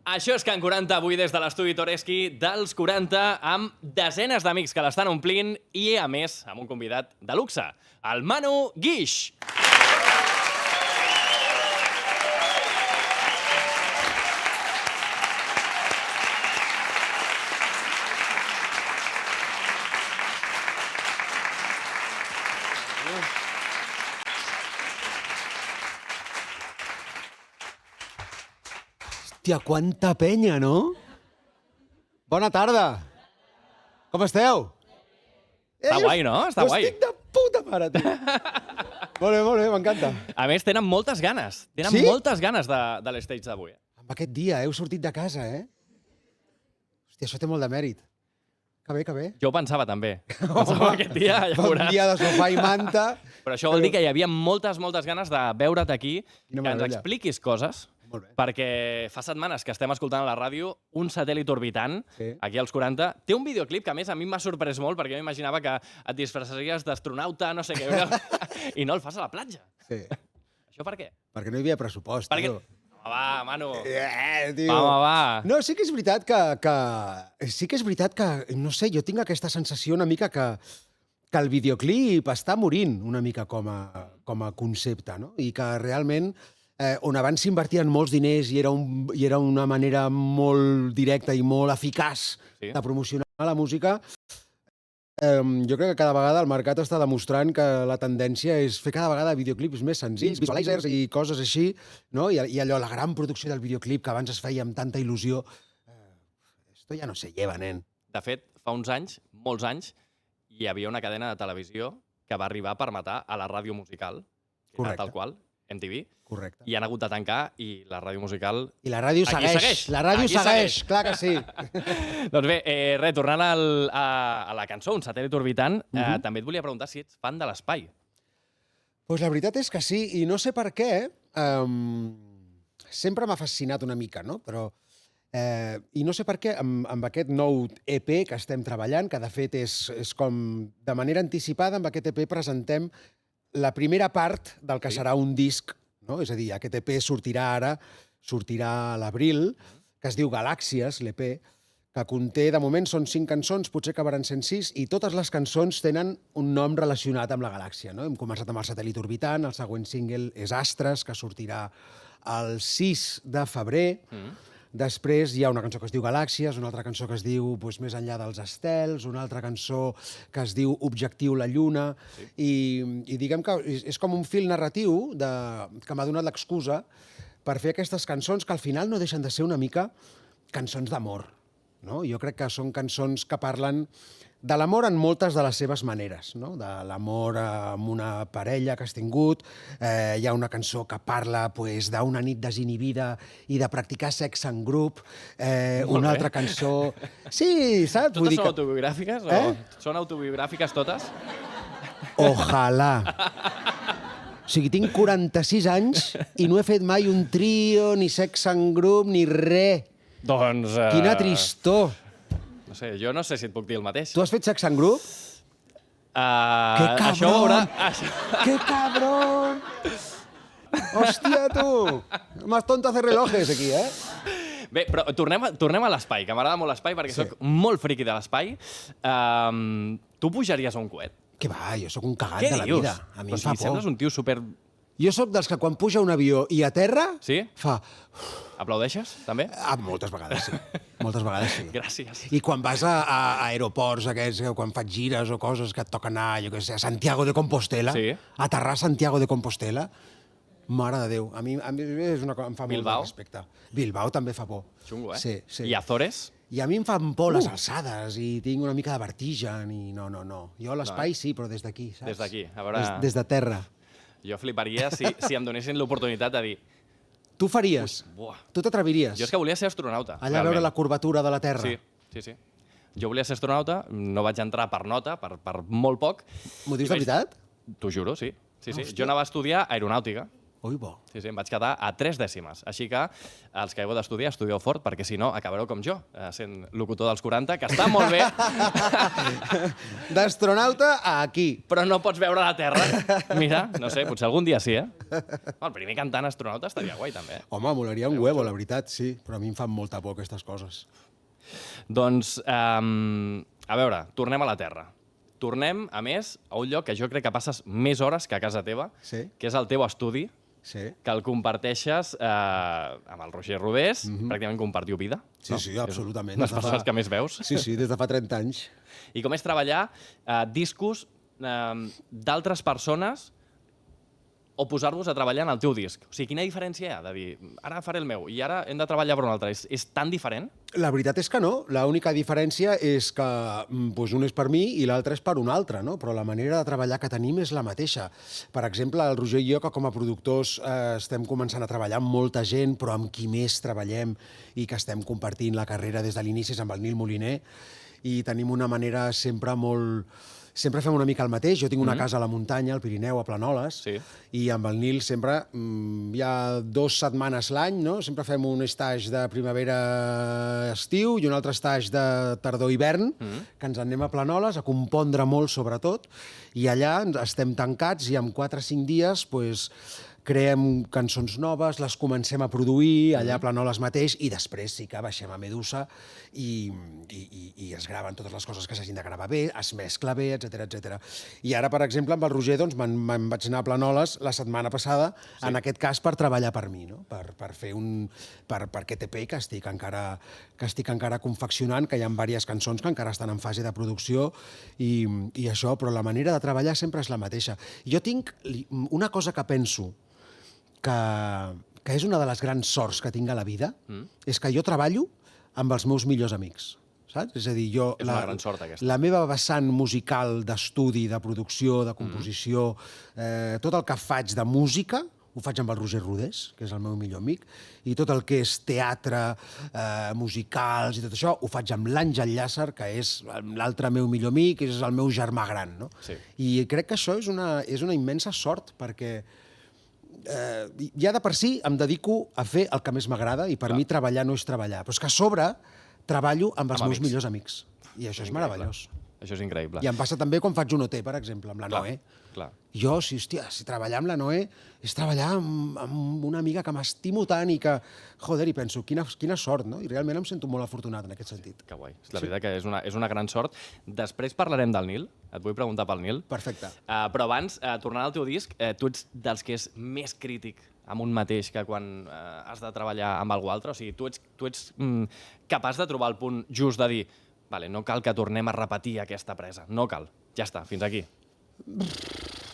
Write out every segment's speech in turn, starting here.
Això és Can 40, avui des de l'estudi Toreski dels 40, amb desenes d'amics que l'estan omplint i, a més, amb un convidat de luxe, el Manu Guix. Hòstia, quanta penya, no? Bona tarda. Com esteu? Està guai, no? Està guai. Estic de puta mare, tio. Molt bé, m'encanta. A més, tenen moltes ganes. Tenen Sí? moltes ganes de l'stage d'avui. Amb aquest dia heu sortit de casa, eh? Hòstia, això té molt de mèrit. Que bé, que bé. Jo ho pensava també. Pensava aquest dia, ja Bon veuràs. dia de sofà i manta. Però això vol dir que hi havia moltes ganes de veure't aquí, Quina que ens meravella. expliquis coses, Molt bé. perquè fa setmanes que estem escoltant a la ràdio un satèl·lit orbitant, Sí. aquí als 40. Té un videoclip que, a més, a mi m'ha sorprès molt, perquè jo m'imaginava que et disfressaries d'astronauta, no sé què, i no el fas a la platja. Sí. Això per què? Perquè no hi havia pressupost, Perquè... tio. Va, Manu. Tio. Va. No, sí que és veritat sí que és veritat que, no sé, jo tinc aquesta sensació una mica que el videoclip està morint una mica com a concepte, no? I que realment, on abans s'invertien molts diners i era una manera molt directa i molt eficaç Sí. de promocionar la música, jo crec que cada vegada el mercat està demostrant que la tendència és fer cada vegada videoclips més senzills, visualitzers i coses així, no? I allò, la gran producció del videoclip que abans es feia amb tanta il·lusió, esto ja no se lleva, nen. De fet, fa uns anys, molts anys, hi havia una cadena de televisió que va arribar per matar a la ràdio musical, que era Correcte. tal qual, MTV, Correcte. i han hagut de tancar i la ràdio musical... I la ràdio Aquí segueix. La ràdio Aquí segueix, segueix. clar que sí. Doncs bé, tornant a la cançó, Un satèl·lit orbitant, també et volia preguntar si ets fan de l'espai. Pues la veritat és que sí, i no sé per què, sempre m'ha fascinat una mica, no? Però, i no sé per què, amb aquest nou EP que estem treballant, que de fet és com, de manera anticipada, amb aquest EP presentem la primera part del que serà un disc, no? És a dir, aquest EP sortirà ara, sortirà a l'abril, que es diu Galàxies, l'EP, que conté, de moment, són 5 cançons, potser acabaran sent 6, i totes les cançons tenen un nom relacionat amb la galàxia, no? Hem començat amb el satèl·lit orbitant, el següent single és Astres, que sortirà el 6 de febrer. Després hi ha una cançó que es diu Galàxies, una altra cançó que es diu Més enllà dels estels, una altra cançó que es diu Objectiu la lluna, i diguem que és com un fil narratiu que m'ha donat l'excusa per fer aquestes cançons que al final no deixen de ser una mica cançons d'amor. No? Jo crec que són cançons que parlen de l'amor en moltes de les seves maneres, no? De l'amor amb una parella que has tingut, hi ha una cançó que parla d'una nit desinhibida i de practicar sexe en grup, una altra cançó... Sí, saps? Totes són autobiogràfiques? Són autobiogràfiques totes? Ojalà. O sigui, tinc 46 anys i no he fet mai un trio, ni sexe en grup, ni res. Doncs... Quina tristor. No sé, jo no sé si et puc dir el mateix. Tu has fet sexe en grup? Que cabrón! Això ho veurà... ¡Qué cabrón! Hòstia, tu! Más tonto hacer relojes, aquí, eh? Bé, però tornem a l'espai, que m'agrada molt l'espai, perquè soc molt friqui de l'espai. Tu pujaries a un coet? Què va, jo sóc un cagat Què de la dius? vida. A mi Però em fa si sembles por. un tio super... Jo sóc dels que quan puja un avió i aterra, Sí? fa... Aplaudeixes, també? Moltes vegades, sí. Moltes vegades, sí. Gràcies. I quan vas a aeroports aquests, quan faig gires o coses que et toca anar, jo què sé, a Santiago de Compostela, Sí. aterrar a Santiago de Compostela, mare de Déu, a mi és una cosa, em fa Bilbao? molt de respecte. Bilbao també fa por. Xungo, eh? Sí, sí. I Azores? I a mi em fan por les alçades i tinc una mica de vertigen i no. Jo a l'espai sí, però des d'aquí, saps? Des d'aquí, a veure... Des de terra. Jo fliparia si em donessin l'oportunitat de dir... Tu faries? Buah. Tu t'atreviries? Jo és que volia ser astronauta. Allà a veure la curvatura de la Terra? Sí. Jo volia ser astronauta, no vaig entrar per nota, per molt poc. M'ho dius de veritat? T'ho juro, sí. Hòstia. Jo anava a estudiar aeronàutica. Ui, bo. Sí, em vaig quedar a 3 dècimes. Així que els que heu d'estudiar, estudieu fort, perquè si no acabareu com jo, sent locutor dels 40, que està molt bé, D'astronauta a aquí. però no pots veure la Terra. Mira, no sé, potser algun dia sí, El primer cantant astronauta estaria guai, també. Home, molaria un huevo, la veritat, sí. Però a mi em fan molta por aquestes coses. Doncs, a veure, tornem a la Terra. Tornem, a més, a un lloc que jo crec que passes més hores que a casa teva, Sí. que és el teu estudi, Sí. que el comparteixes amb el Roger Rodés, pràcticament compartiu vida. Sí, no? sí, absolutament. Les persones que més veus. Sí, sí, des de fa 30 anys. I com és treballar discos d'altres persones o posar-vos a treballar en el teu disc. O sigui, quina diferència hi ha de dir, ara faré el meu i ara hem de treballar per un altre? És tan diferent? La veritat és que no. L'única diferència és que doncs un és per mi i l'altre és per un altre, no? Però la manera de treballar que tenim és la mateixa. Per exemple, el Roger i jo, que com a productors estem començant a treballar amb molta gent, però amb qui més treballem i que estem compartint la carrera des de l'inici és amb el Nil Moliner, i tenim una manera sempre molt... Sempre fem una mica el mateix. Jo tinc una casa a la muntanya, al Pirineu, a Planoles, Sí. i amb el Nil sempre hi ha 2 setmanes l'any, no? Sempre fem un stage de primavera-estiu i un altre stage de tardor-hivern, que ens en anem a Planoles a compondre molt, sobretot, i allà estem tancats i en 4 o 5 dies pues, creem cançons noves, les comencem a produir allà a Planoles mateix i després sí que baixem a Medusa i es graven totes les coses que s'hagin de gravar bé, es mescla bé, etc. I ara, per exemple, amb el Roger doncs, me'n vaig anar a Planoles la setmana passada, en aquest cas per treballar per mi, no? per fer per aquest EP que estic encara confeccionant, que hi ha diverses cançons que encara estan en fase de producció i això, però la manera de treballar sempre és la mateixa. Jo tinc una cosa que penso que és una de les grans sorts que tinc a la vida, és que jo treballo amb els meus millors amics. Saps? És a dir, jo... És una gran sort, aquesta. La meva vessant musical d'estudi, de producció, de composició, tot el que faig de música, ho faig amb el Roger Rodés, que és el meu millor amic, i tot el que és teatre, musicals i tot això, ho faig amb l'Àngel Llàcer, que és l'altre meu millor amic, que és el meu germà gran, no? Sí. I crec que això és una immensa sort, perquè ja de per si em dedico a fer el que més m'agrada i per mi treballar no és treballar, però és que a sobre treballo amb els meus millors amics. I això és meravellós. Això és increïble. I em passa també quan faig un OT, per exemple, amb la Noé. Clar. Jo, si treballar amb la Noé és treballar amb una amiga que m'estimo tant i que, joder, i penso, quina sort, no? I realment em sento molt afortunat en aquest sentit. Que guai. La veritat que és una gran sort. Després parlarem del Nil. Et vull preguntar pel Nil. Perfecte. Però abans, tornant al teu disc, tu ets dels que és més crític amb un mateix que quan has de treballar amb algú altre? O sigui, tu ets capaç de trobar el punt just de dir vale, no cal que tornem a repetir aquesta presa. No cal. Ja està, fins aquí.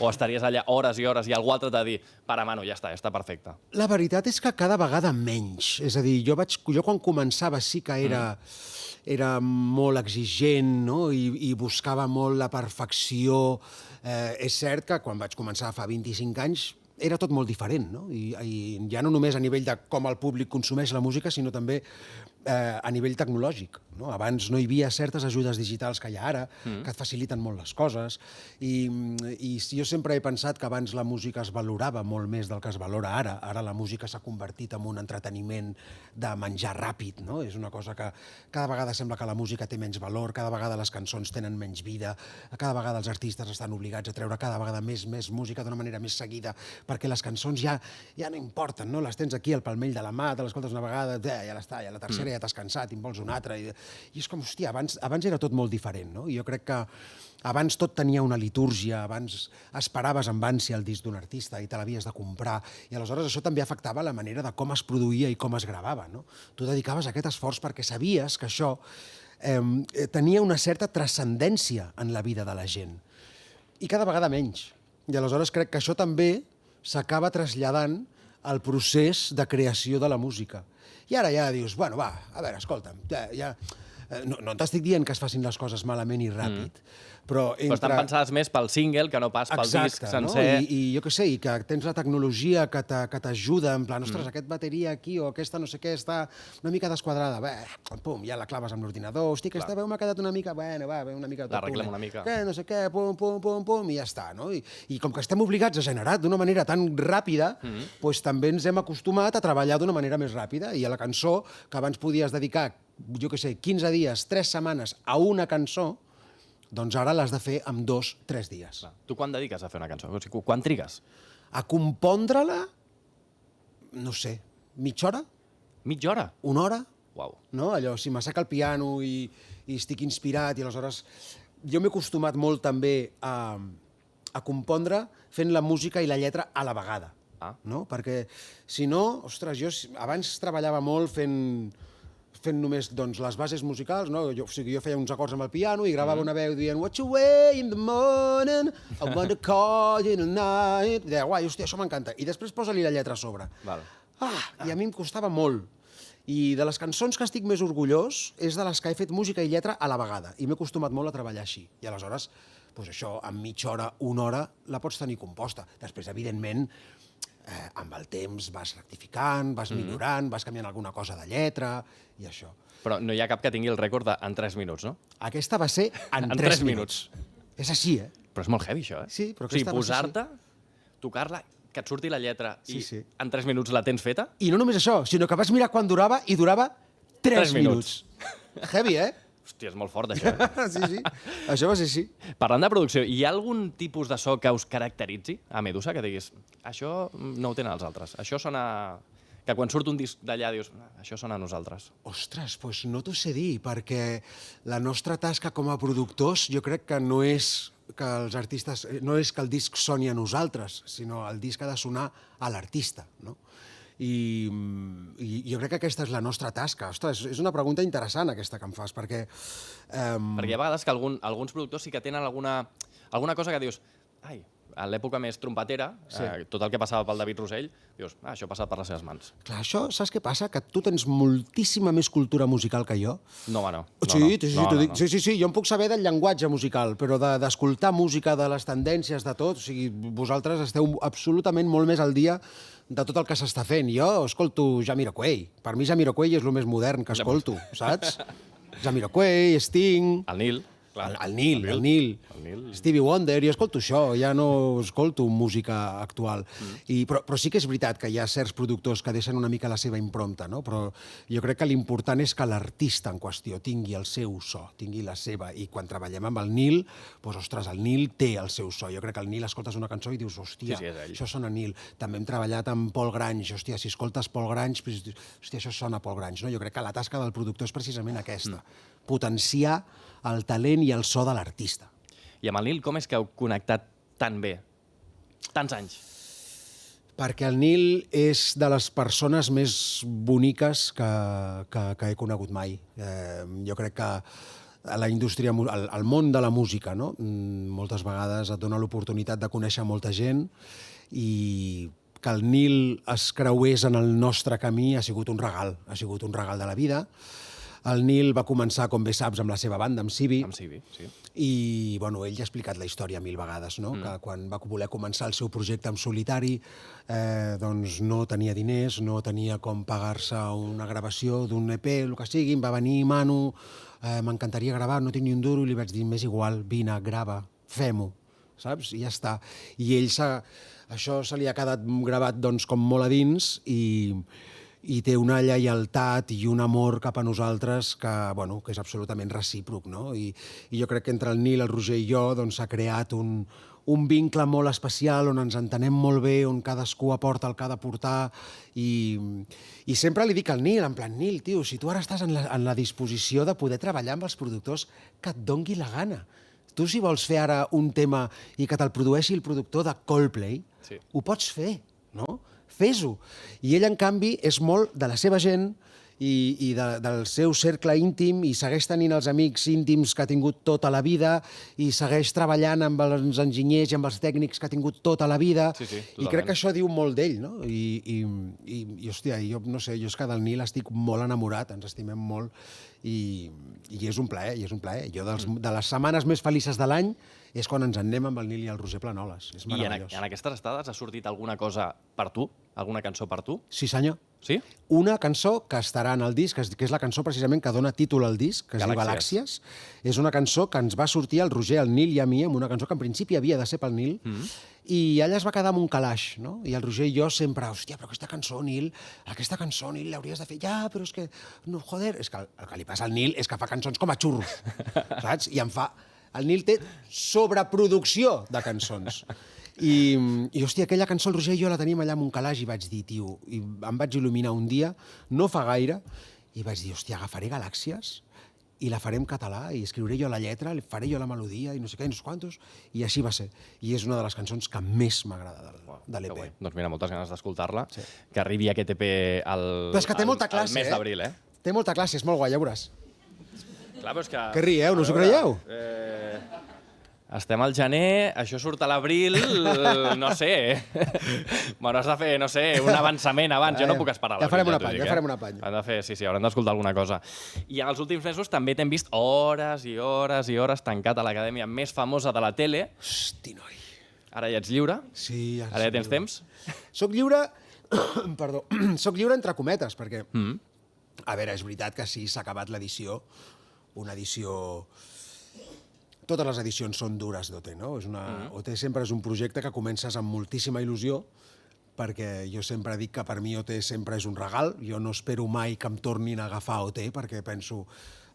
O estaries allà hores i hores i algú altre t'ha de dir para, mano, ja està perfecte. La veritat és que cada vegada menys. És a dir, jo quan començava sí que era molt exigent, no? I buscava molt la perfecció. És cert que quan vaig començar fa 25 anys era tot molt diferent, no? I ja no només a nivell de com el públic consumeix la música, sinó també a nivell tecnològic. No? Abans no hi havia certes ajudes digitals que hi ha ara, que et faciliten molt les coses, i jo sempre he pensat que abans la música es valorava molt més del que es valora ara. Ara la música s'ha convertit en un entreteniment de menjar ràpid, no? És una cosa que cada vegada sembla que la música té menys valor, cada vegada les cançons tenen menys vida, cada vegada els artistes estan obligats a treure cada vegada més música d'una manera més seguida, perquè les cançons ja no importen, no? Les tens aquí al palmell de la mà, te l'escoltes una vegada, ja l'està, ja la tercera ja t'has cansat i en vols una altra. I és com, hòstia, abans era tot molt diferent, no? I jo crec que abans tot tenia una litúrgia, abans esperaves amb ànsia el disc d'un artista i te l'havies de comprar, i aleshores això també afectava la manera de com es produïa i com es gravava, no? Tu dedicaves aquest esforç perquè sabies que això tenia una certa transcendència en la vida de la gent. I cada vegada menys. I aleshores crec que això també s'acaba traslladant al procés de creació de la música. I ara ja dius, bueno, va, a veure, escolta'm, ja No t'estic dient que es facin les coses malament i ràpid, però Però estan pensades més pel single que no pas pel disc sencer. No? I jo què sé, i que tens la tecnologia que t'ajuda, en plan, ostres, aquest bateria aquí o aquesta no sé què està una mica desquadrada, pum, ja la claves amb l'ordinador, hosti, aquesta veu m'ha quedat una mica, una mica... L'arreglem una mica. No sé què, pum, i ja està, no? I com que estem obligats a generar d'una manera tan ràpida, doncs també ens hem acostumat a treballar d'una manera més ràpida, i a la cançó, que abans podies dedicar, jo què sé, 15 dies, 3 setmanes a una cançó, doncs ara l'has de fer en 2-3 dies. Clar. Tu quan dediques a fer una cançó? O sigui, quan trigues? A compondre-la, no sé, mitja hora? Mitja hora? Una hora? Uau. No? Allò, si m'asseca el piano i estic inspirat i aleshores... Jo m'he acostumat molt també a compondre fent la música i la lletra a la vegada. No? Perquè, si no, ostres, jo abans treballava molt fent només doncs, les bases musicals, no? O sigui, jo feia uns acords amb el piano i gravava una veu dient "Watch away in the morning, I want to call you tonight". I deia, guai, hòstia, això m'encanta. I després posa-li la lletra a sobre. I a mi em costava molt. I de les cançons que estic més orgullós és de les que he fet música i lletra a la vegada. I m'he acostumat molt a treballar així. I aleshores, doncs això, en mitja hora, una hora, la pots tenir composta. Després, evidentment, amb el temps vas rectificant, vas millorant, vas canviant alguna cosa de lletra i això. Però no hi ha cap que tingui el rècord en 3 minuts, no? Aquesta va ser en 3 minuts. És així, eh? Però és molt heavy, això, eh? Sí, però o sigui, aquesta va ser posar-te, tocar-la, que et surti la lletra i Sí. en 3 minuts la tens feta? I no només això, sinó que vas mirar quan durava i durava 3 minuts. Heavy, eh? Hòstia, és molt fort, això. Sí. Això va ser així. Parlant de producció, hi ha algun tipus de so que us caracteritzi a Medusa, que diguis, això no ho tenen els altres, això sona... Que quan surt un disc d'allà dius, això sona a nosaltres. Ostres, doncs no t'ho sé dir, perquè la nostra tasca com a productors jo crec que no és que els artistes, no és que el disc soni a nosaltres, sinó el disc ha de sonar a l'artista, no? I jo crec que aquesta és la nostra tasca. Ostres, és una pregunta interessant aquesta que em fas, perquè... Perquè hi ha vegades que alguns productors sí que tenen alguna cosa que dius, ai, a l'època més trompetera, tot el que passava pel David Rossell, dius, això ha passat per les seves mans. Clar, això, saps què passa? Que tu tens moltíssima més cultura musical que jo. No, home, no. Sí, jo em puc saber del llenguatge musical, però d'escoltar música, de les tendències, de tot, o sigui, vosaltres esteu absolutament molt més al dia de tot el que s'està fent. Jo escolto Jamiroquai. Per mi Jamiroquai és el més modern que escolto, saps? Jamiroquai, Sting... El Nil. El Nil. Stevie Wonder, jo escolto això, ja no escolto música actual. Però sí que és veritat que hi ha certs productors que deixen una mica la seva impronta, no? Però jo crec que l'important és que l'artista en qüestió tingui el seu so, tingui la seva. I quan treballem amb el Nil, doncs, ostres, el Nil té el seu so. Jo crec que el Nil escoltes una cançó i dius, hòstia, això sona Nil. També hem treballat amb Paul Grange, hòstia, si escoltes Paul Grange, hòstia, això sona Paul Grange, no? Jo crec que la tasca del productor és precisament aquesta, potenciar el talent i el so de l'artista. I amb el Nil com és que heu connectat tan bé? Tants anys. Perquè el Nil és de les persones més boniques que he conegut mai. Jo crec que a la indústria, al món de la música, no? Moltes vegades et dona l'oportunitat de conèixer molta gent i que el Nil es creués en el nostre camí ha sigut un regal de la vida. El Nil va començar, com bé saps, amb la seva banda, amb Sibi. Amb Sibi, sí. I, bueno, ell ja ha explicat la història 1000 vegades, no? Que quan va voler començar el seu projecte en solitari, doncs no tenia diners, no tenia com pagar-se una gravació d'un EP, el que sigui, em va venir Manu, m'encantaria gravar, no tinc ni un duro, i li vaig dir, m'és igual, vine, grava, fem-ho, saps? I ja està. I ell això se li ha quedat gravat doncs, com molt a dins i té una lleialtat i un amor cap a nosaltres que és absolutament recíproc, no? I jo crec que entre el Nil, el Roger i jo s'ha creat un vincle molt especial on ens entenem molt bé, on cadascú aporta el que ha de portar i sempre li dic al Nil, en plan, Nil, tio, si tu ara estàs en la disposició de poder treballar amb els productors que et dongui la gana. Tu, si vols fer ara un tema i que te'l produeixi el productor de Coldplay, ho pots fer, no? Fes-ho. I ell, en canvi, és molt de la seva gent i del seu cercle íntim, i segueix tenint els amics íntims que ha tingut tota la vida, i segueix treballant amb els enginyers i amb els tècnics que ha tingut tota la vida, i crec que això diu molt d'ell, no? I hòstia, jo no sé, jo és que del Nil estic molt enamorat, ens estimem molt, i és un plaer, Jo de les setmanes més felices de l'any és quan ens en anem amb el Nil i el Roger Planoles. És meravellós. I en aquestes estades ha sortit alguna cosa per tu? Alguna cançó per tu? Sí, senyor. Sí? Una cançó que estarà en el disc, que és la cançó precisament que dona títol al disc, que es diu Galàxies. És una cançó que ens va sortir al Roger, al Nil i a mi, amb una cançó que en principi havia de ser pel Nil, i ella es va quedar amb un calaix, no? I el Roger i jo sempre, hòstia, però aquesta cançó, Nil, l'hauries de fer. Ja, però és que, no, joder, és que el que li passa al Nil és que fa cançons com a xurros, saps? I em fa... El Nil té sobreproducció de cançons. I hòstia, aquella cançó, el Roger i jo la teníem allà amb un calaix i vaig dir, tio, i em vaig il·luminar un dia, no fa gaire, i vaig dir, hòstia, agafaré Galàxies i la faré en català, i escriuré jo la lletra, faré jo la melodia, i no sé què, i no sé quantos, i així va ser. I és una de les cançons que més m'agrada de l'EP. Doncs mira, moltes ganes d'escoltar-la, que arribi aquest EP al mes d'abril, eh? Té molta classe, és molt guai, ja veuràs. Clar, però és que... Què rieu, no us ho creieu? Estem al gener, això surt a l'abril, no sé. M'hauràs de fer, no sé, un avançament abans. Jo no puc esperar a l'abril. Ja farem un apany. Hem de fer, sí, haurem d'escoltar alguna cosa. I en els últims mesos també t'hem vist hores i hores i hores tancat a l'acadèmia més famosa de la tele. Hosti, noi. Ara ja ets lliure? Sí, ja Ara ja tens temps? Soc lliure... Perdó. Soc lliure entre cometes, perquè... A veure, és veritat que sí, s'ha acabat l'edició. Una edició... Totes les edicions són dures d'OT, no? OT sempre és un projecte que comences amb moltíssima il·lusió, perquè jo sempre dic que per mi OT sempre és un regal. Jo no espero mai que em tornin a agafar OT, perquè penso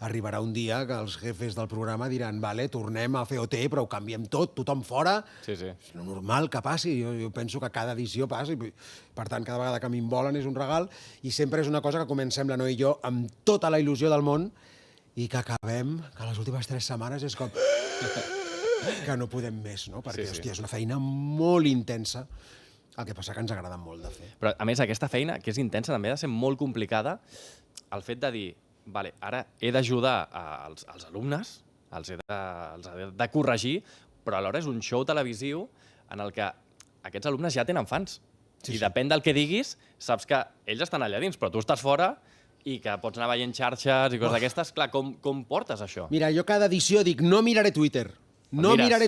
arribarà un dia que els jefes del programa diran vale, tornem a fer OT, però ho canviem tot, tothom fora. Sí, sí. És normal que passi. Jo penso que cada edició passi. Per tant, cada vegada que m'involen és un regal, i sempre és una cosa que comencem la Noa i jo amb tota la il·lusió del món, i que acabem, que les últimes 3 setmanes és com... que no podem més, no? Perquè, hòstia, és una feina molt intensa, el que passa que ens agrada molt de fer. Però, a més, aquesta feina, que és intensa, també ha de ser molt complicada, el fet de dir, vale, ara he d'ajudar als alumnes, els he de corregir, però alhora és un show televisiu en el que aquests alumnes ja tenen fans. I depèn del que diguis, saps que ells estan allà dins, però tu estàs fora, i que pots anar veient xarxes i coses d'aquestes. Clar, com portes això? Mira, jo cada edició dic, no miraré Twitter. No miraré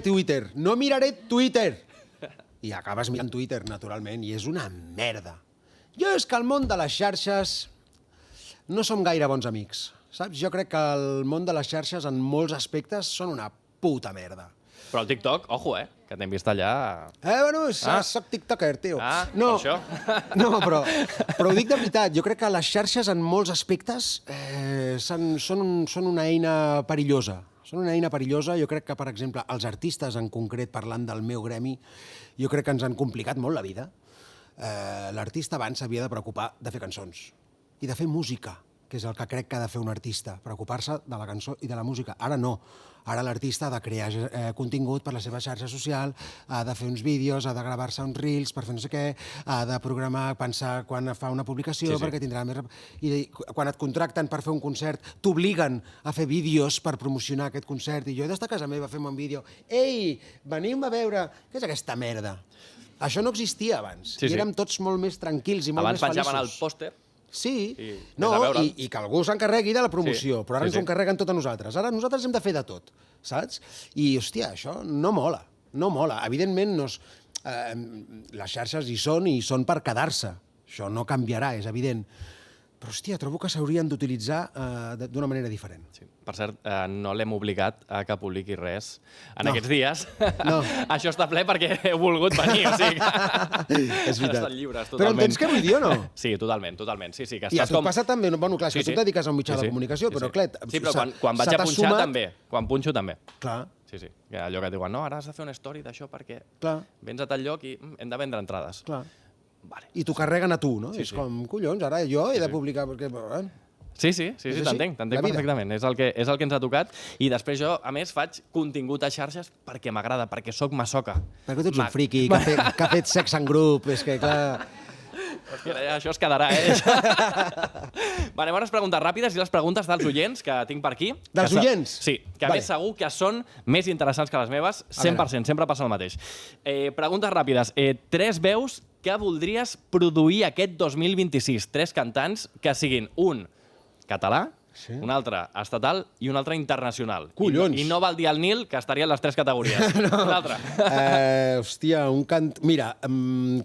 Twitter. I acabes mirant Twitter, naturalment, i és una merda. Jo és que el món de les xarxes no som gaire bons amics, saps? Jo crec que el món de les xarxes, en molts aspectes, són una puta merda. Però el TikTok, ojo, que t'hem vist allà... Bueno, soc tiktoker, tio. No, per això. No, però ho dic de veritat. Jo crec que les xarxes, en molts aspectes, són una eina perillosa. Són una eina perillosa. Jo crec que, per exemple, els artistes, en concret, parlant del meu gremi, jo crec que ens han complicat molt la vida. L'artista abans s'havia de preocupar de fer cançons i de fer música, que és el que crec que ha de fer un artista, preocupar-se de la cançó i de la música. Ara no. Ara l'artista ha de crear contingut per la seva xarxa social, ha de fer uns vídeos, ha de gravar-se uns reels per fer no sé què, ha de programar, pensar quan fa una publicació, perquè tindrà més... I quan et contracten per fer un concert, t'obliguen a fer vídeos per promocionar aquest concert, i jo he d'estar a casa meva fent un vídeo. Ei, venim a veure... Què és aquesta merda? Això no existia abans. I érem tots molt més tranquils i molt més feliços. Abans penjaven el pòster. Sí, i que algú s'encarregui de la promoció, però ara ens ho encarreguen tot a nosaltres. Ara nosaltres hem de fer de tot, saps? I, hòstia, això no mola, no mola. Evidentment, les xarxes hi són per quedar-se. Això no canviarà, és evident. Però, hòstia, trobo que s'haurien d'utilitzar d'una manera diferent. Sí. Per cert, no l'hem obligat a que publiqui res en aquests dies. No. Això està ple perquè heu volgut venir, o sigui que és veritat. estan lliures, totalment. Però entens què vull dir o no? Sí, totalment. Sí, que I a tu et passa també, bueno, clar, és que tu et dediques a un mitjà de comunicació, però clar... Sí, però quan vaig a punxar també, quan punxo també. Clar. Sí, allò que et diuen, no, ara has de fer una story d'això perquè vens a tal lloc i hem de vendre entrades. Clar. I t'ho carreguen a tu, no? És com, collons, ara jo he de publicar... Sí, t'entenc perfectament. És el que ens ha tocat. I després jo, a més, faig contingut a xarxes perquè m'agrada, perquè sóc masoca. Perquè tu ets un friqui que ha fet sex en grup, és que, clar... Hòstia, això es quedarà, Vale, bones preguntes ràpides i les preguntes dels oients que tinc per aquí. Dels oients? Sí, que a més segur que són més interessants que les meves, 100%, sempre passa el mateix. Preguntes ràpides. 3 veus que voldries produir aquest 2026? 3 cantants que siguin un català, un altre estatal i un altre internacional. Collons! I no val dir el Nil, que estaria en les 3 categories. Un altre. Hòstia, Mira,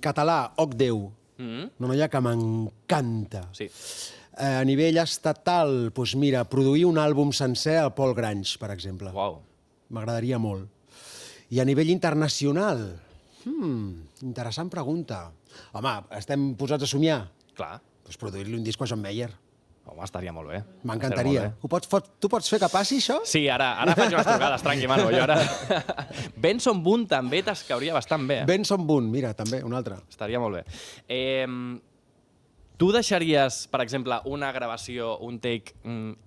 català, Oc Déu. Una noia que m'encanta. Sí. A nivell estatal, doncs mira, produir un àlbum sencer al Paul Grange, per exemple. Uau. M'agradaria molt. I a nivell internacional, interessant pregunta. Home, estem posats a somiar? Clar. Doncs produir-li un disc a John Mayer. Home, estaria molt bé. M'encantaria. Tu pots fer que passi, això? Sí, ara faig unes trucades, tranqui, Manu. Jo ara... Benson Boone també t'escauria bastant bé. Benson Boone, mira, també, un altre. Estaria molt bé. Tu deixaries, per exemple, una gravació, un take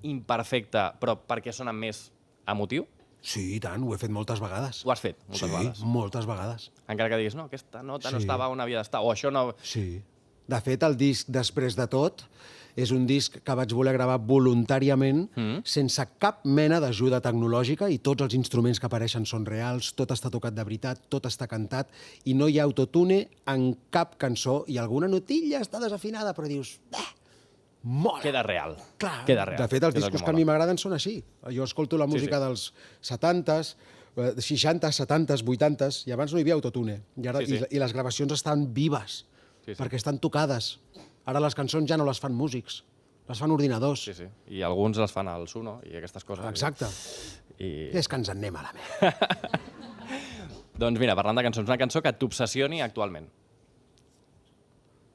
imperfecte, però perquè sona més emotiu? Sí, i tant, ho he fet moltes vegades. Ho has fet moltes vegades? Sí, moltes vegades. Encara que diguis, no, aquesta nota no estava on havia d'estar, o això no... Sí. De fet, el disc Després de tot és un disc que vaig voler gravar voluntàriament, sense cap mena d'ajuda tecnològica, i tots els instruments que apareixen són reals, tot està tocat de veritat, tot està cantat, i no hi ha autotune en cap cançó, i alguna notilla està desafinada, però dius... Mola! Queda real. Clar. Queda real. De fet, els discos que a mi m'agraden són així. Jo escolto la música dels 70s, 60s, 70s, 80s, i abans no hi havia autotune. I les gravacions estan vives, perquè estan tocades. Ara les cançons ja no les fan músics, les fan ordinadors. Sí, sí. I alguns les fan al Suno i aquestes coses. Exacte. És que ens en anem a la merda. Doncs mira, parlant de cançons, una cançó que t'obsessioni actualment.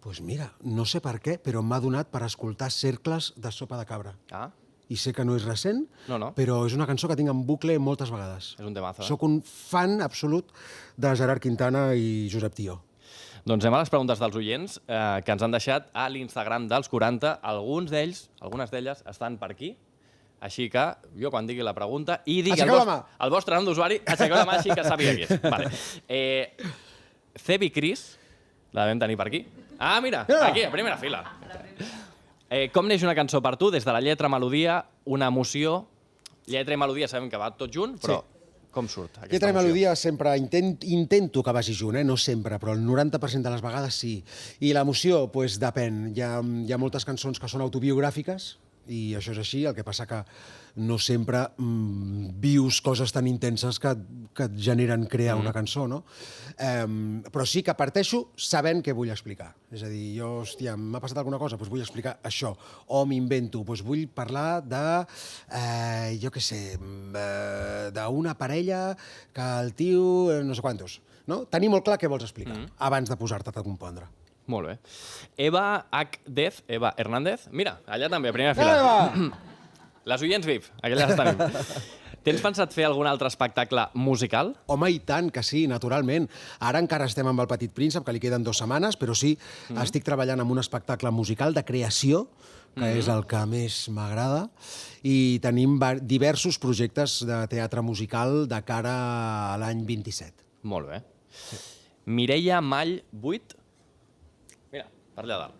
Doncs mira, no sé per què, però m'ha donat per escoltar Cercles de Sopa de Cabra. Ah? I sé que no és recent, No. però és una cançó que tinc en bucle moltes vegades. És un temazo, Soc un fan absolut de Gerard Quintana i Josep Tió. Doncs anem a les preguntes dels oients que ens han deixat a l'Instagram dels 40. Algunes d'elles estan per aquí. Així que jo, quan digui la pregunta, i digui el vostre nom d'usuari, aixequeu la mà així que sàpiga qui és. Vale. Cebi Cris, la vam tenir per aquí. Ah, mira, aquí, a primera fila. Com neix una cançó per tu? Des de la lletra, melodia, una emoció... Lletra i melodia sabem que va tot junt, però... Com surt aquesta Lletra i emoció? melodia sempre intento que vagi junt, no sempre, però el 90% de les vegades sí. I l'emoció, doncs depèn. Hi ha moltes cançons que són autobiogràfiques, i això és així, el que passa que no sempre vius coses tan intenses que et generen crear una cançó, no? Però sí que parteixo sabent què vull explicar. És a dir, hòstia, m'ha passat alguna cosa, doncs vull explicar això. O m'invento, doncs vull parlar de, jo què sé, d'una parella que el tio, no sé quantos. No? Tenir molt clar què vols explicar abans de posar-te a compondre. Molt bé. Eva Hernández. Mira, allà també, a primera fila. Les oients VIP, aquelles les tenim. Tens pensat fer algun altre espectacle musical? Home, i tant, que sí, naturalment. Ara encara estem amb el Petit Príncep, que li queden 2 setmanes, però sí, estic treballant en un espectacle musical de creació, que és el que més m'agrada, i tenim diversos projectes de teatre musical de cara a l'any 27. Molt bé. Mireia Mall 8. Mira, per allà dalt.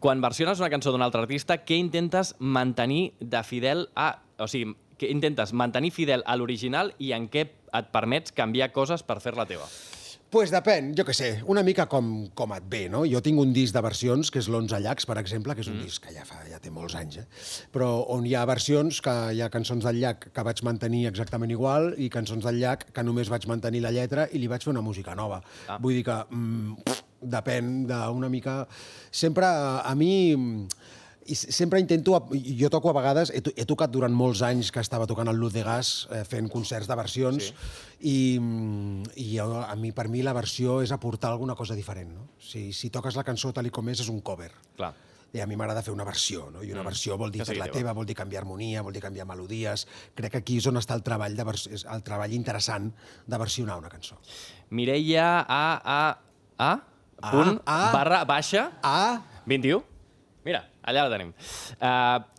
Quan versiones una cançó d'un altre artista, què intentes mantenir de fidel a... O sigui, què intentes mantenir fidel a l'original i en què et permets canviar coses per fer-la teva? Pues depèn, jo què sé, una mica com et ve, no? Jo tinc un disc de versions, que és l'11 llacs, per exemple, que és un disc que ja té molts anys, però on hi ha versions, que hi ha cançons del llac que vaig mantenir exactament igual i cançons del llac que només vaig mantenir la lletra i li vaig fer una música nova. Vull dir que depèn d'una mica... Sempre a mi... I sempre intento... Jo toco a vegades... He tocat durant molts anys que estava tocant el Luz de Gas, fent concerts de versions, i per mi la versió és aportar alguna cosa diferent. Si toques la cançó tal com és un cover. Clar. I a mi m'agrada fer una versió, no? I una versió vol dir fer-la teva, vol dir canviar harmonia, vol dir canviar melodies... Crec que aquí és on està el treball interessant de versionar una cançó. Mireia A.A.A._21. Mira, allà la tenim.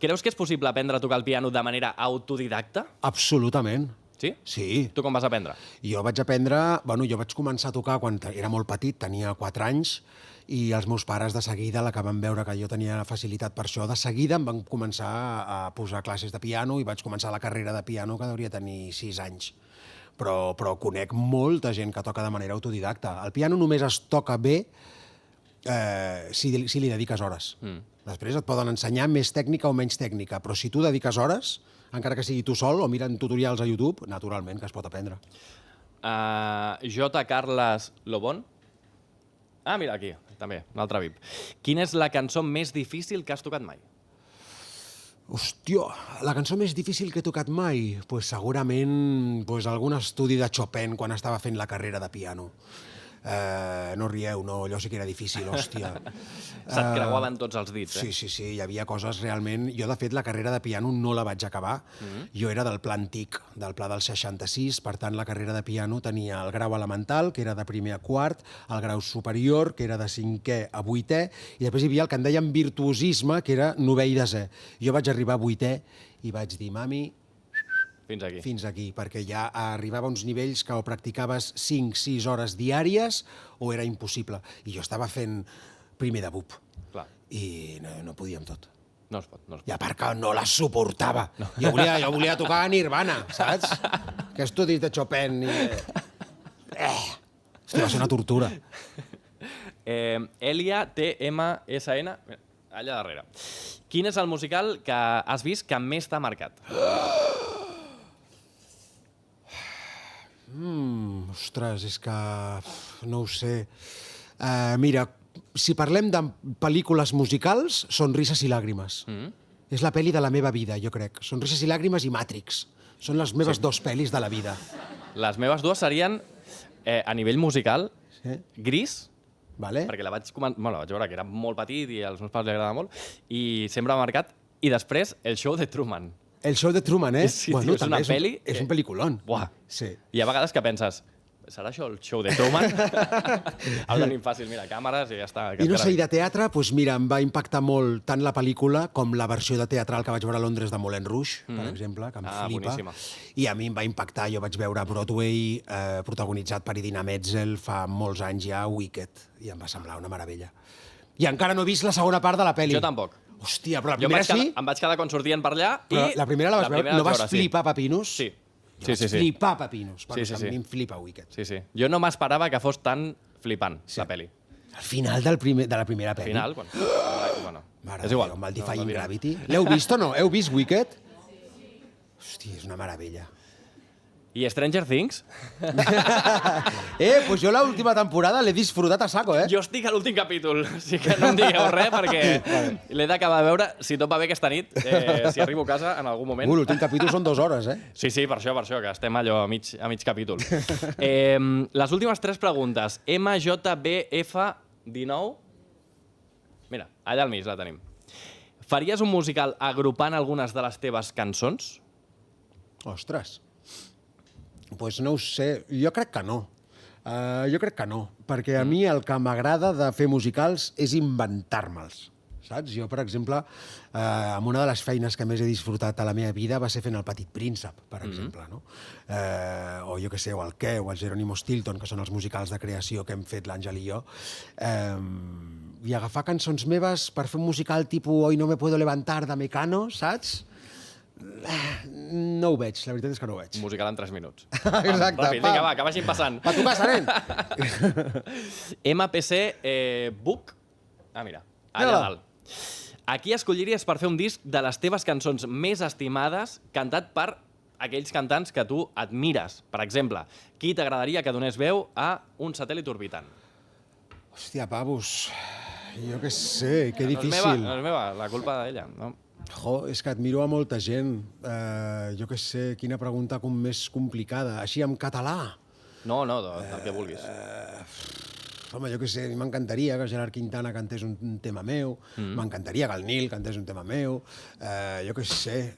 Creus que és possible aprendre a tocar el piano de manera autodidacta? Absolutament. Sí? Sí. Tu com vas aprendre? Jo vaig aprendre... Bueno, jo vaig començar a tocar quan era molt petit, tenia 4 anys, i els meus pares de seguida, la que van veure que jo tenia facilitat per això, de seguida em van començar a posar classes de piano i vaig començar la carrera de piano que hauria tenir 6 anys. Però conec molta gent que toca de manera autodidacta. El piano només es toca bé si li dediques hores. Després et poden ensenyar més tècnica o menys tècnica, però si tu dediques hores, encara que sigui tu sol o mirant tutorials a YouTube, naturalment que es pot aprendre. J. Carles Lobón. Ah, mira, aquí, també, un altre VIP. Quina és la cançó més difícil que has tocat mai? Hòstia, la cançó més difícil que he tocat mai? Pues segurament algun estudi de Chopin quan estava fent la carrera de piano. No rieu, no, allò sí que era difícil, hòstia. Se't creuaven tots els dits, Sí, sí, sí, hi havia coses realment... Jo, de fet, la carrera de piano no la vaig acabar. Jo era del pla antic, del pla del 66, per tant, la carrera de piano tenia el grau elemental, que era de primer a quart, el grau superior, que era de 5è a 8è, i després hi havia el que en deien virtuosisme, que era 9è i 10è. Jo vaig arribar a 8è i vaig dir, mami, fins aquí, perquè ja arribava a uns nivells que o practicaves 5-6 hores diàries o era impossible. I jo estava fent primer de BUP. Clar. I no podia amb tot. No es pot, no es pot. I a part que no la suportava. No. Jo volia tocar Nirvana, saps? Que estudis de Chopin i... Hòstia, va ser una tortura. Elia TMSN, allà darrere. Quin és el musical que has vist que més t'ha marcat? Ostres, és que... no ho sé. Mira, si parlem de pel·lícules musicals, Sonrises i làgrimes. És la pel·li de la meva vida, jo crec. Sonrises i làgrimes i Matrix. Són les meves dos pel·lis de la vida. Les meves dues serien, a nivell musical, Gris, Vale? perquè la vaig veure que era molt petit i als meus pares li agradava molt, i sempre m'ha marcat. I després, El show de Truman. El show de Truman, eh? Sí, tio, és una pel·li... És un pel·liculón. Buah. Sí. I a vegades que penses, serà això el show de Truman? El tenim fàcil, mira, càmeres i ja està. I no sé, i de teatre, doncs mira, em va impactar molt tant la pel·lícula com la versió de teatral que vaig veure a Londres de Moulin Rouge, per exemple, que em flipa. boníssima. I a mi em va impactar, jo vaig veure Broadway, protagonitzat per Idina Menzel, fa molts anys ja, Wicked, i em va semblar una meravella. I encara no he vist la segona part de la pel·li. Jo tampoc. Hòstia, però la primera sí? Em vaig quedar quan sortien per allà i... Però la primera la vas veure? No vas flipar pepinos? Sí. Jo vaig flipar pepinos. Sí. A mi em flipa Wicked. Sí. Jo no m'esperava que fos tan flipant, la pel·li. Al final de la primera pel·li. Al final, bueno, Mare és igual. Déu, amb el Defying Gravity. L'heu vist o no? Heu vist Wicked? Hòstia, és una meravella. I Stranger Things? Pues jo l'última temporada l'he disfrutat a saco, Jo estic a l'últim capítol, així que no em digueu res perquè l'he d'acabar de veure, si tot va bé aquesta nit, si arribo a casa en algun moment. L'últim capítol són 2 hores, eh? Sí, per això, que estem allò a mig capítol. Les últimes 3 preguntes. MJBF19. Mira, allà al mig la tenim. Faries un musical agrupant algunes de les teves cançons? Ostres. Pues no ho sé. Jo crec que no. Perquè a mi el que m'agrada de fer musicals és inventar-me'ls. Saps? Jo, per exemple, amb una de les feines que més he disfrutat a la meva vida va ser fent El Petit Príncep, per exemple, no? O jo què sé, o el Què, o el Jerónimo Stilton, que són els musicals de creació que hem fet l'Àngel i jo. I agafar cançons meves per fer un musical tipus Hoy no me puedo levantar de Mecano, saps? No ho veig, la veritat és que no ho veig. Musical en 3 minuts. Exacte. Ràpid, vinga, va, que vagin passant. Pa tocar, serent! MPC Book. Ah, mira, allà dalt. A qui escolliries per fer un disc de les teves cançons més estimades cantat per aquells cantants que tu admires? Per exemple, qui t'agradaria que donés veu a un satèl·lit orbitant? Hòstia, pavos, jo què sé, que difícil. No és meva, la culpa d'ella, no? És que admiro a molta gent. Jo què sé, quina pregunta més complicada. Així en català. No, del que vulguis. Home, jo què sé, a mi m'encantaria que Gerard Quintana cantés un tema meu, m'encantaria que el Nil cantés un tema meu, jo què sé,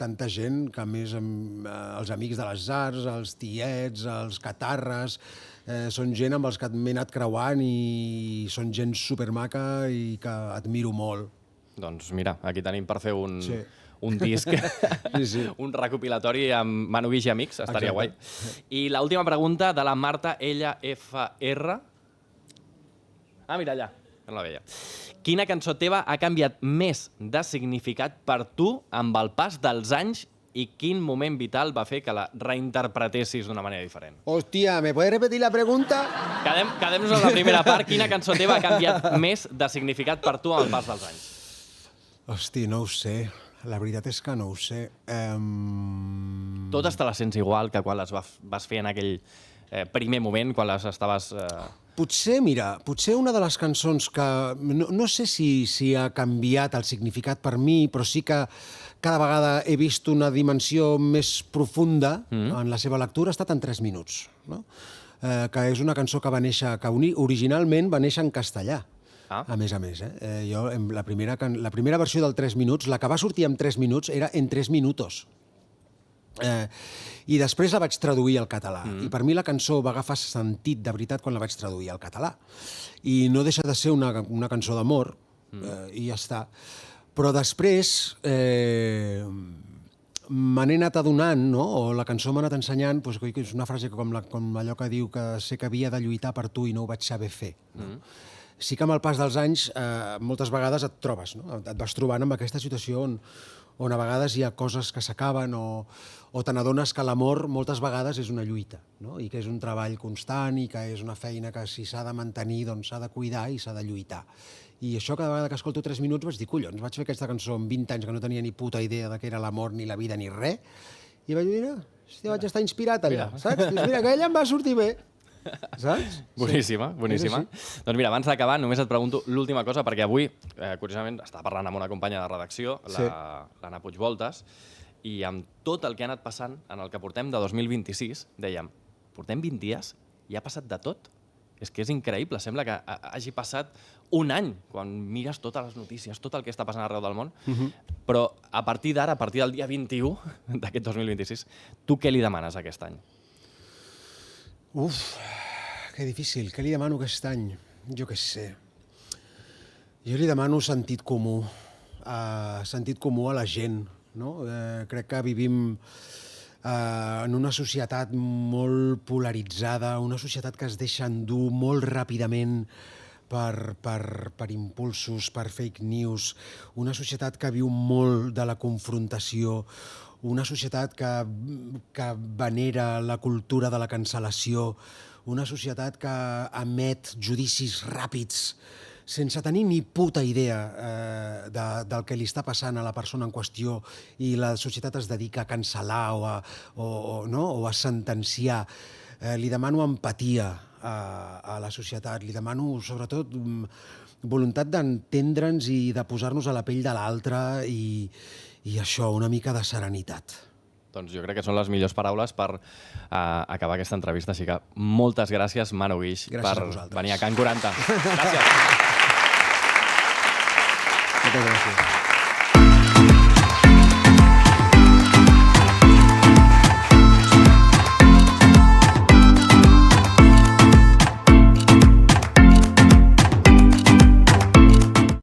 tanta gent que a més els amics de les arts, els tiets, els catarres, són gent amb els que m'he anat creuant i són gent supermaca i que admiro molt. Doncs mira, aquí tenim per fer un un disc, sí. un recopilatori amb Manu Guix i amics, estaria guai. I l'última pregunta de la Marta LFR. Ah, mira allà, no la veia. Quina cançó teva ha canviat més de significat per tu amb el pas dels anys i quin moment vital va fer que la reinterpretessis d'una manera diferent? Hòstia, ¿me puedes repetir la pregunta? Quedem-nos amb la primera part. Quina cançó teva ha canviat més de significat per tu amb el pas dels anys? Hosti, no ho sé. La veritat és que no ho sé. Totes te les sents igual que quan les vas fer en aquell primer moment, quan les estaves... Potser, mira, una de les cançons que... No sé si ha canviat el significat per mi, però sí que cada vegada he vist una dimensió més profunda en la seva lectura, ha estat en 3 minuts, no? Que és una cançó que va néixer, que originalment va néixer en castellà. A més. Jo, la primera versió del 3 minuts, la que va sortir en 3 minuts, era En 3 minutos. I després la vaig traduir al català. I per mi la cançó va agafar sentit de veritat quan la vaig traduir al català. I no deixa de ser una cançó d'amor, i ja està. Però després me n'he anat adonant, no? O la cançó m'ha anat ensenyant, doncs, que és una frase com allò que diu que sé que havia de lluitar per tu i no ho vaig saber fer. No? Sí que amb el pas dels anys moltes vegades et trobes, no? Et vas trobant amb aquesta situació on a vegades hi ha coses que s'acaben o te n'adones que l'amor moltes vegades és una lluita, no? I que és un treball constant i que és una feina que si s'ha de mantenir doncs s'ha de cuidar i s'ha de lluitar. I això cada vegada que escolto 3 minuts vaig dir, collons, vaig fer aquesta cançó amb 20 anys que no tenia ni puta idea de què era l'amor, ni la vida, ni res, i vaig dir, mira, vaig estar inspirat allà, saps? Dius, mira, aquella em va sortir bé. Saps? Boníssima. Doncs mira, abans d'acabar, només et pregunto l'última cosa, perquè avui, curiosament, estava parlant amb una companya de redacció, l'Anna Puigvoltes, i amb tot el que ha anat passant en el que portem de 2026, dèiem, portem 20 dies i ha passat de tot. És que és increïble, sembla que hagi passat un any, quan mires totes les notícies, tot el que està passant arreu del món, però a partir d'ara, a partir del dia 21 d'aquest 2026, tu què li demanes aquest any? Uf, que difícil. Què li demano aquest any? Jo què sé. Jo li demano sentit comú a la gent, no? Crec que vivim en una societat molt polaritzada, una societat que es deixa endur molt ràpidament per impulsos, per fake news, una societat que viu molt de la confrontació, una societat que venera la cultura de la cancel·lació, una societat que emet judicis ràpids sense tenir ni puta idea del que li està passant a la persona en qüestió, i la societat es dedica a cancel·lar o a sentenciar. Li demano empatia a la societat, li demano sobretot voluntat d'entendre'ns i de posar-nos a la pell de l'altre i això, una mica de serenitat. Doncs jo crec que són les millors paraules per acabar aquesta entrevista. Així que moltes gràcies, Manu Guix, per venir a Can 40. Gràcies. Moltes gràcies.